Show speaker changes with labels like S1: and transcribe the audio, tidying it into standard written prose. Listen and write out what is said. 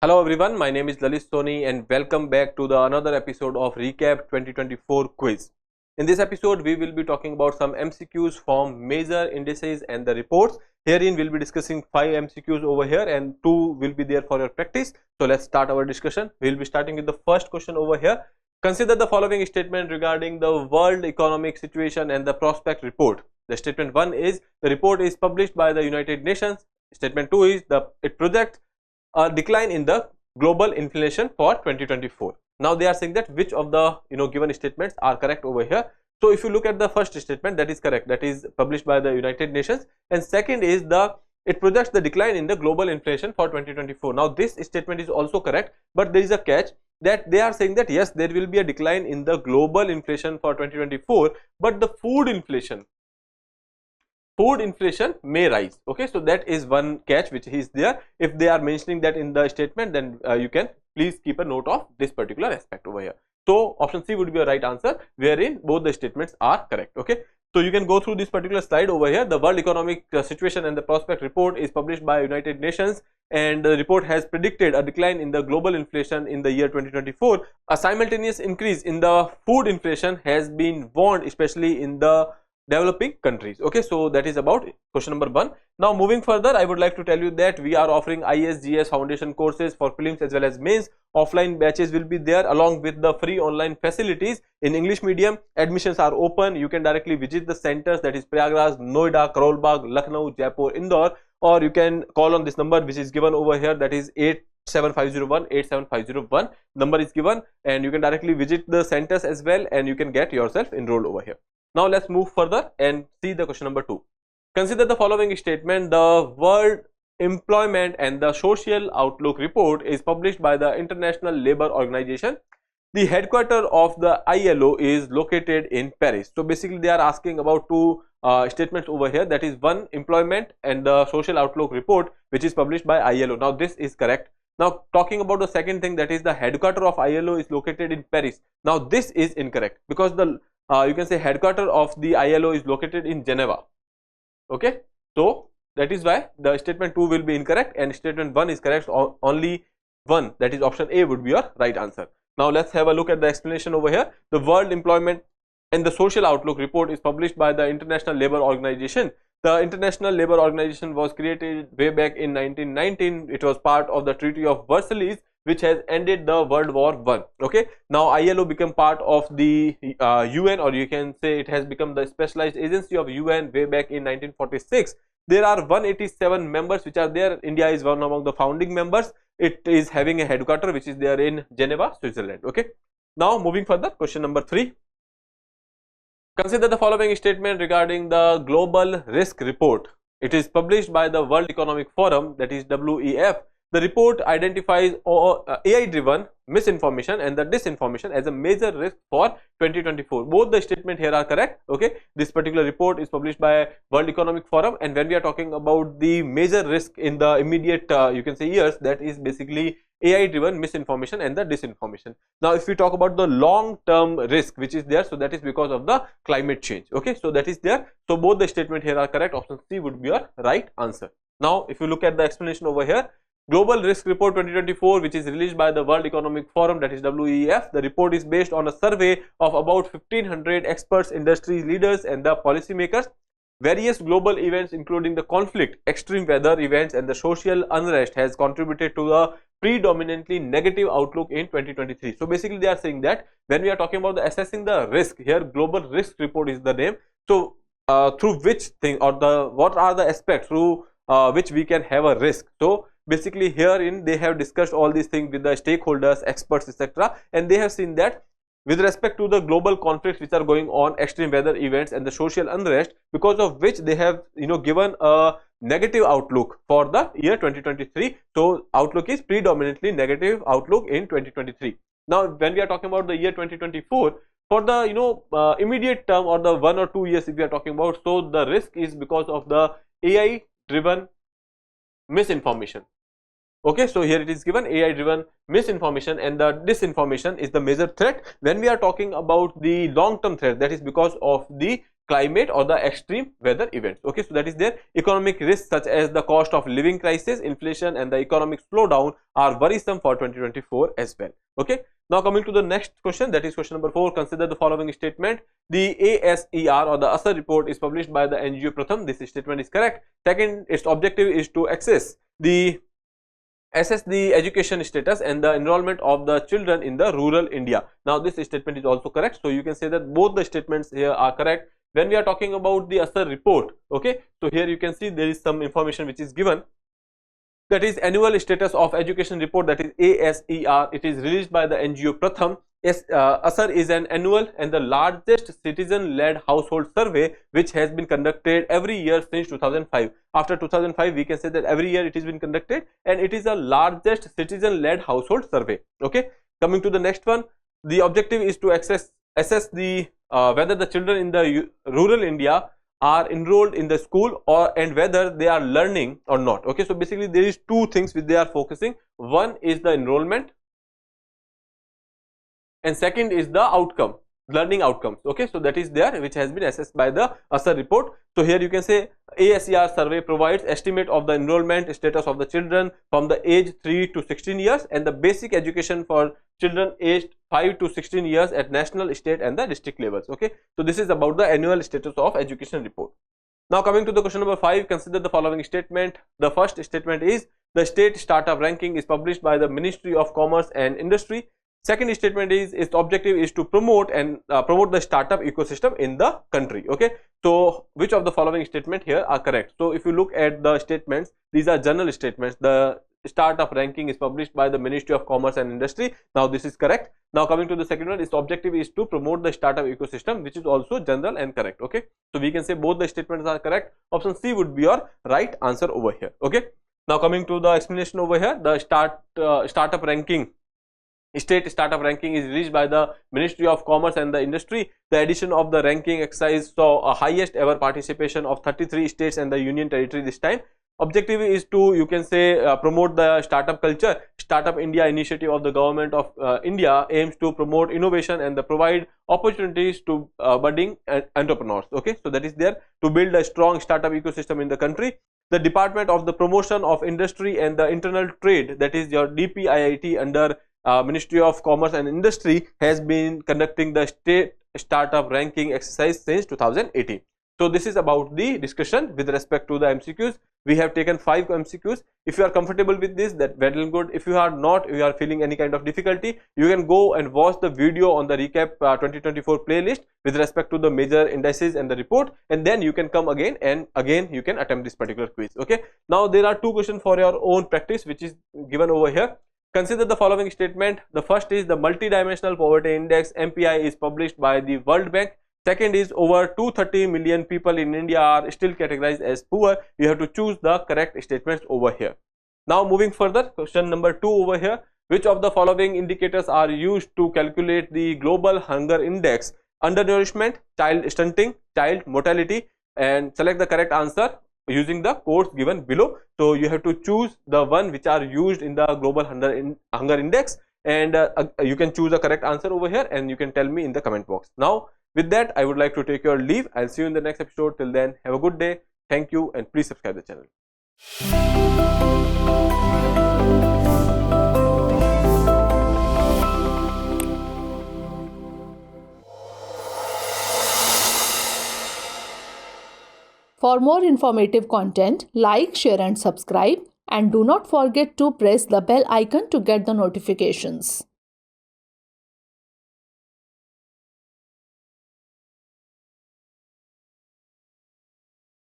S1: Hello everyone, my name is Lalit Soni and welcome back to the another episode of Recap 2024 quiz. In this episode, we will be talking about some MCQs from major indices and the reports. Herein, we'll be discussing 5 MCQs over here and 2 will be there for your practice. So let's start our discussion. We'll be starting with the first question over here. Consider the following statement regarding the world economic situation and the prospect report. The statement 1 is the report is published by the United Nations. Statement 2 is it projects a decline in the global inflation for 2024. Now they are saying that which of the given statements are correct over here. So if you look at the first statement, that is correct, that is published by the United Nations, and second is it projects the decline in the global inflation for 2024. Now this statement is also correct, but there is a catch that they are saying that yes, there will be a decline in the global inflation for 2024, but the food inflation may rise. Okay, so that is one catch which is there. If they are mentioning that in the statement, then you can please keep a note of this particular aspect over here. So option C would be a right answer, wherein both the statements are correct. Okay, so you can go through this particular slide over here. The World Economic Situation and the Prospect Report is published by United Nations, and the report has predicted a decline in the global inflation in the year 2024. A simultaneous increase in the food inflation has been warned, especially in the developing countries. Okay, so that is about question number 1. Now moving further, I would like to tell you that we are offering ISGS foundation courses for prelims as well as mains. Offline batches will be there along with the free online facilities in English medium. Admissions are open. You can directly visit the centers, that is Prayagraj, Noida, Karol Bagh, Lucknow, Jaipur, Indore, or you can call on this number which is given over here, that is 87501 number is given, and you can directly visit the centers as well and you can get yourself enrolled over here. Now let's move further and see the question number 2. Consider the following statement. The World Employment and the Social Outlook report is published by the International Labour Organization. The headquarters of the ILO is located in Paris. So basically they are asking about two statements over here, that is one, employment and the social outlook report which is published by ILO. Now this is correct. Now talking about the second thing, that is the headquarters of ILO is located in Paris. Now this is incorrect because the you can say headquarters of the ILO is located in Geneva. Okay, so that is why the statement 2 will be incorrect and statement 1 is correct. Only one, that is option A, would be your right answer. Now let's have a look at the explanation over here. The World Employment and the Social Outlook report is published by the International Labour Organization. The International Labour Organization was created way back in 1919. It was part of the Treaty of Versailles, which has ended the World War I. Okay, now ILO became part of the UN, or you can say it has become the specialized agency of UN way back in 1946. There are 187 members which are there. India is one among the founding members. It is having a headquarters which is there in Geneva, Switzerland. Okay, now moving further, question number 3. Consider the following statement regarding the Global Risk Report. It is published by the World Economic Forum, that is WEF. The report identifies AI-driven misinformation and the disinformation as a major risk for 2024. Both the statement here are correct. Okay, this particular report is published by World Economic Forum, and when we are talking about the major risk in the immediate you can say years, that is basically AI-driven misinformation and the disinformation. Now if we talk about the long-term risk which is there, so that is because of the climate change. Okay, so that is there. So both the statement here are correct. Option C would be your right answer. Now if you look at the explanation over here, Global Risk Report 2024, which is released by the World Economic Forum, that is WEF. The report is based on a survey of about 1500 experts, industry leaders and the policymakers. Various global events including the conflict, extreme weather events and the social unrest has contributed to the predominantly negative outlook in 2023. So basically they are saying that when we are talking about the assessing the risk, here Global Risk Report is the name. So through which thing, or what are the aspects through which we can have a risk. So basically herein they have discussed all these things with the stakeholders, experts, etc., and they have seen that with respect to the global conflicts which are going on, extreme weather events and the social unrest, because of which they have given a negative outlook for the year 2023. So outlook is predominantly negative outlook in 2023. Now when we are talking about the year 2024, for the immediate term or the 1 or 2 years if we are talking about, so the risk is because of the AI driven misinformation. Okay, so here it is given AI driven misinformation and the disinformation is the major threat when we are talking about the long term threat, that is because of the climate or the extreme weather events. Okay, so that is there. Economic risks such as the cost of living crisis, inflation and the economic slowdown are worrisome for 2024 as well. Okay, now coming to the next question, that is question number 4. Consider the following statement. The ASER or the ASER report is published by the NGO Pratham. This statement is correct. Second, its objective is to assess the education status and the enrollment of the children in the rural India. Now this statement is also correct, so you can say that both the statements here are correct when we are talking about the ASER report. Okay, so here you can see there is some information which is given, that is annual status of education report, that is ASER. It is released by the NGO Pratham. ASER is an annual and the largest citizen-led household survey which has been conducted every year since 2005. After 2005, we can say that every year it has been conducted, and it is the largest citizen-led household survey. Okay, coming to the next one, the objective is to assess the whether the children in the rural India are enrolled in the school and whether they are learning or not. Okay, so basically there is two things which they are focusing. One is the enrollment and second is the outcome, learning outcomes. Okay, so that is there which has been assessed by the ASER report. So here you can say ASER survey provides estimate of the enrollment status of the children from the age 3 to 16 years and the basic education for children aged 5 to 16 years at national, state and the district levels. Okay, so this is about the annual status of education report. Now coming to the question number 5, consider the following statement. The first statement is the state startup ranking is published by the Ministry of Commerce and Industry. Second statement is its objective is to promote the startup ecosystem in the country. Okay, so which of the following statement here are correct? So if you look at the statements, these are general statements. The startup ranking is published by the Ministry of Commerce and Industry. Now this is correct. Now coming to the second one, its objective is to promote the startup ecosystem, which is also general and correct. Okay, so we can say both the statements are correct. Option C would be your right answer over here. Okay, now coming to the explanation over here, the startup ranking, state startup ranking is released by the Ministry of Commerce and the Industry. The edition of the ranking exercise saw a highest ever participation of 33 states and the union territory this time. Objective is to, you can say, promote the startup culture. Startup India initiative of the government of India aims to promote innovation and provide opportunities to budding entrepreneurs. Okay, so that is there to build a strong startup ecosystem in the country. The Department of the Promotion of Industry and the Internal Trade, that is your DPIIT under Ministry of Commerce and Industry, has been conducting the state startup ranking exercise since 2018. So this is about the discussion with respect to the MCQs. We have taken 5 MCQs. If you are comfortable with this, that very good. If you are not, if you are feeling any kind of difficulty, you can go and watch the video on the recap 2024 playlist with respect to the major indices and the report, and then you can come again and again you can attempt this particular quiz. Okay, now there are 2 questions for your own practice which is given over here. Consider the following statement. The first is the multidimensional poverty index MPI is published by the World Bank. Second is over 230 million people in India are still categorized as poor. You have to choose the correct statements over here. Now moving further, question number 2 over here. Which of the following indicators are used to calculate the global hunger index? Undernourishment, child stunting, child mortality, and select the correct answer using the codes given below. So you have to choose the one which are used in the global hunger index, and you can choose the correct answer over here and you can tell me in the comment box. Now with that, I would like to take your leave. I'll see you in the next episode. Till then, have a good day. Thank you, and please subscribe the channel.
S2: For more informative content, like, share and subscribe, and do not forget to press the bell icon to get the notifications.